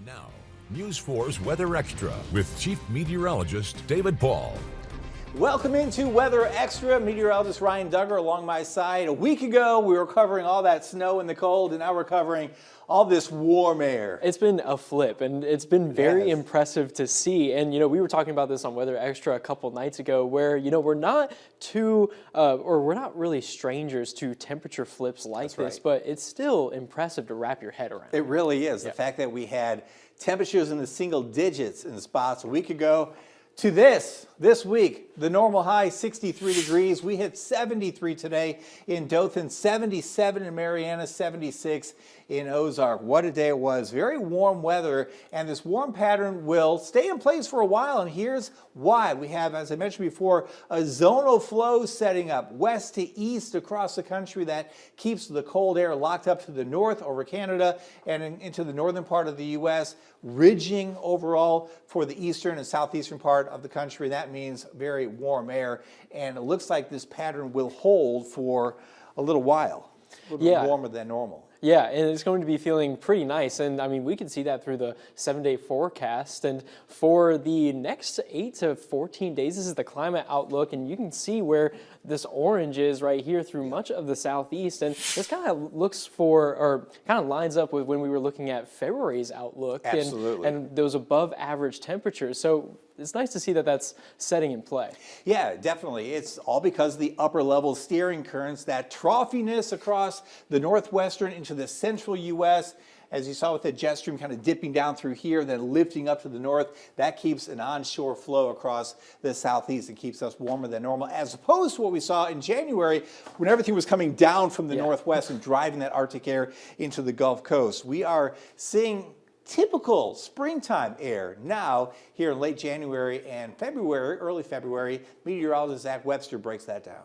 Now, News 4's Weather Extra with Chief Meteorologist David Paul. Welcome into Weather Extra. Meteorologist Ryan Duggar along my side. A week ago, we were covering all that snow and the cold, and now we're covering all this warm air. It's been a flip, and it's been very impressive to see. And, we were talking about this on Weather Extra a couple nights ago where, we're not we're not really strangers to temperature flips like this, but it's still impressive to wrap your head around. It really is. The fact that we had temperatures in the single digits in spots a week ago to this week, the normal high 63 degrees. We hit 73 today in Dothan, 77 in Marianna, 76 in Ozark. What a day it was. Very warm weather, and this warm pattern will stay in place for a while, and here's why. We have, as I mentioned before, a zonal flow setting up west to east across the country that keeps the cold air locked up to the north over Canada and into the northern part of the U.S., ridging overall for the eastern and southeastern part of the country. That means very warm air, and it looks like this pattern will hold for a little while, a little bit warmer than normal. Yeah, and it's going to be feeling pretty nice. And I mean, we can see that through the 7-day forecast. And for the next 8 to 14 days, this is the climate outlook. And you can see where this orange is right here through much of the southeast. And this kind of looks for, or kind of lines up with when we were looking at February's outlook. Absolutely. And those above average temperatures. So it's nice to see that that's setting in play. Yeah, definitely. It's all because of the upper level steering currents, that troughiness across the northwestern into the central U.S., as you saw with the jet stream kind of dipping down through here, then lifting up to the north. That keeps an onshore flow across the southeast. It keeps us warmer than normal, as opposed to what we saw in January when everything was coming down from the northwest and driving that Arctic air into the Gulf Coast. We are seeing typical springtime air now here in late January and February, early February. Meteorologist Zach Webster breaks that down.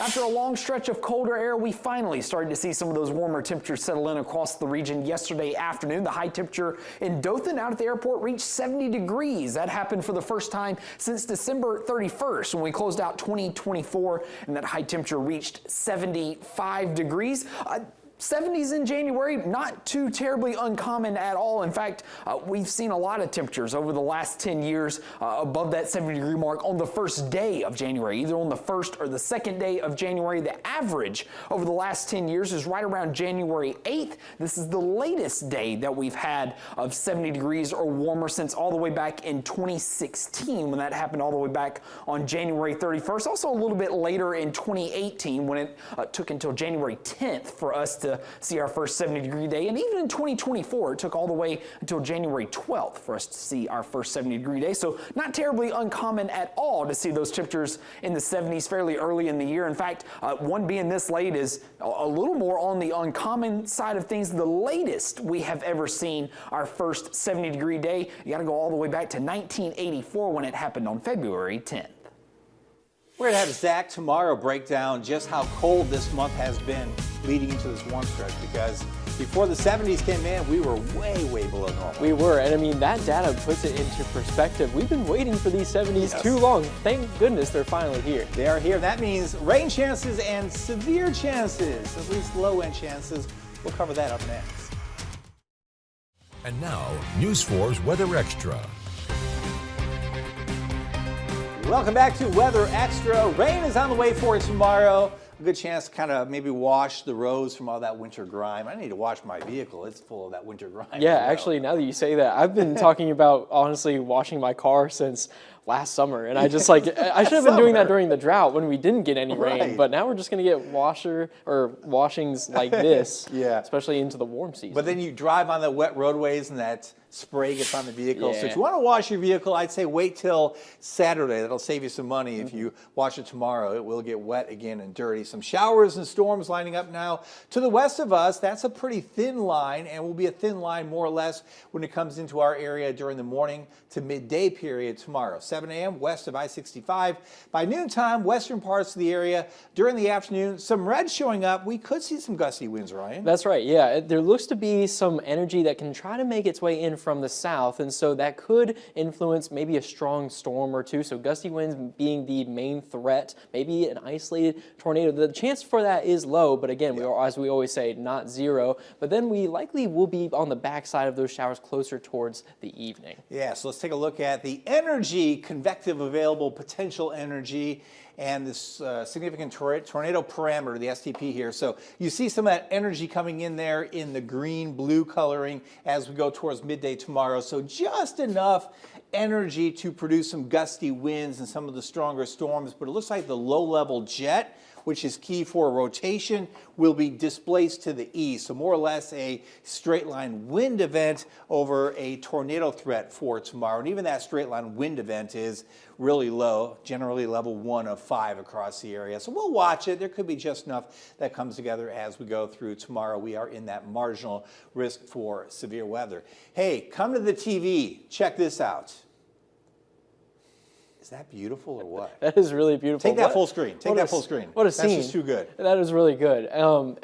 After a long stretch of colder air, we finally started to see some of those warmer temperatures settle in across the region yesterday afternoon. The high temperature in Dothan out at the airport reached 70 degrees. That happened for the first time since December 31st when we closed out 2024, and that high temperature reached 75 degrees. 70s in January, not too terribly uncommon at all. In fact, we've seen a lot of temperatures over the last 10 years above that 70-degree mark on the first day of January, either on the first or the second day of January. The average over the last 10 years is right around January 8th. This is the latest day that we've had of 70 degrees or warmer since all the way back in 2016, when that happened all the way back on January 31st. Also a little bit later in 2018, when it took until January 10th for us to see our first 70-degree day. And even in 2024, it took all the way until January 12th for us to see our first 70-degree day. So not terribly uncommon at all to see those temperatures in the 70s fairly early in the year. In fact, one being this late is a little more on the uncommon side of things. The latest we have ever seen our first 70-degree day, you got to go all the way back to 1984 when it happened on February 10th. We're going to have Zach tomorrow break down just how cold this month has been leading into this warm stretch, because before the 70s came in, we were way, way below normal. We were, and I mean, that data puts it into perspective. We've been waiting for these 70s too long. Thank goodness they're finally here. They are here. That means rain chances and severe chances, at least low-end chances. We'll cover that up next. And now, News 4's Weather Extra. Welcome back to Weather Extra. Rain is on the way for us tomorrow. A good chance to kind of maybe wash the roads from all that winter grime. I need to wash my vehicle. It's full of that winter grime. Yeah, actually, now that you say that, I've been talking about, honestly, washing my car since last summer. And I just I should have been doing that during the drought when we didn't get any rain. But now we're just going to get washings like this, especially into the warm season. But then you drive on the wet roadways and that spray gets on the vehicle. So if you want to wash your vehicle, I'd say wait till Saturday. That'll save you some money. If you wash it tomorrow, it will get wet again and dirty. Some showers and storms lining up now to the west of us. That's a pretty thin line, and will be a thin line more or less when it comes into our area during the morning to midday period tomorrow. 7 a.m. west of I-65. By noontime, western parts of the area. During the afternoon, some red showing up. We could see some gusty winds, Ryan. That's right, yeah. There looks to be some energy that can try to make its way in from the south, and so that could influence maybe a strong storm or two. So gusty winds being the main threat, maybe an isolated tornado. The chance for that is low, but again, as we always say, not zero. But then we likely will be on the backside of those showers closer towards the evening. Yeah, so let's take a look at the energy, convective available potential energy, and this significant tornado parameter, the STP here. So you see some of that energy coming in there in the green-blue coloring as we go towards midday tomorrow. So just enough energy to produce some gusty winds and some of the stronger storms, but it looks like the low-level jet, which is key for rotation, will be displaced to the east. So more or less a straight line wind event over a tornado threat for tomorrow. And even that straight line wind event is really low, generally level 1 of 5 across the area. So we'll watch it. There could be just enough that comes together as we go through tomorrow. We are in that marginal risk for severe weather. Hey, come to the TV. Check this out. Is that beautiful or what? That is really beautiful. Take that full screen. Take that full screen. What a scene. That's just too good. That is really good.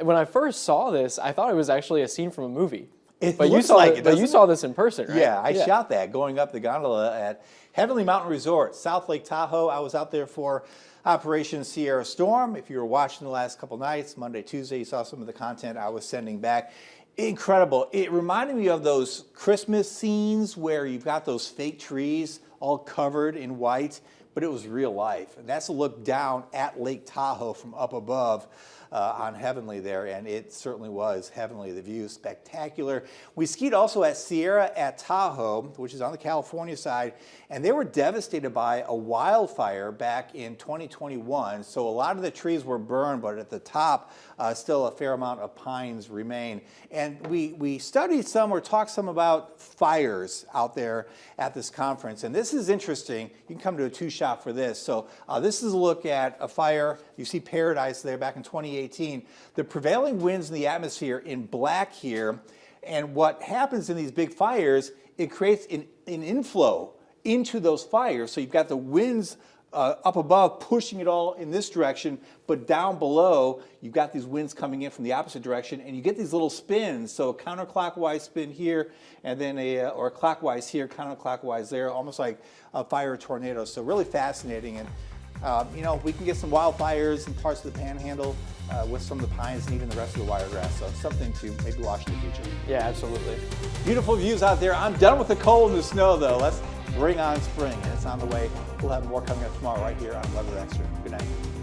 When I first saw this, I thought it was actually a scene from a movie. But you saw this in person, right? Yeah, I shot that going up the gondola at Heavenly Mountain Resort, South Lake Tahoe. I was out there for Operation Sierra Storm. If you were watching the last couple nights, Monday, Tuesday, you saw some of the content I was sending back. Incredible. It reminded me of those Christmas scenes where you've got those fake trees all covered in white, but it was real life. And that's a look down at Lake Tahoe from up above on Heavenly there, and it certainly was heavenly. The view is spectacular. We skied also at Sierra at Tahoe, which is on the California side, and they were devastated by a wildfire back in 2021. So a lot of the trees were burned, but at the top, still a fair amount of pines remain. And we studied some or talked some about fires out there at this conference. And this is interesting. You can come to a two-shot for this. So this is a look at a fire. You see Paradise there back in 2018. The prevailing winds in the atmosphere in black here. And what happens in these big fires, it creates an inflow into those fires. So you've got the winds up above pushing it all in this direction, but down below, you've got these winds coming in from the opposite direction, and you get these little spins. So a counterclockwise spin here, and then or clockwise here, counterclockwise there, almost like a fire tornado. So really fascinating. And you know, we can get some wildfires in parts of the Panhandle with some of the pines and even the rest of the wiregrass. So something to maybe watch in the future. Yeah, absolutely. Beautiful views out there. I'm done with the cold and the snow, though. Let's bring on spring, and it's on the way. We'll have more coming up tomorrow right here on Weather Extra. Good night.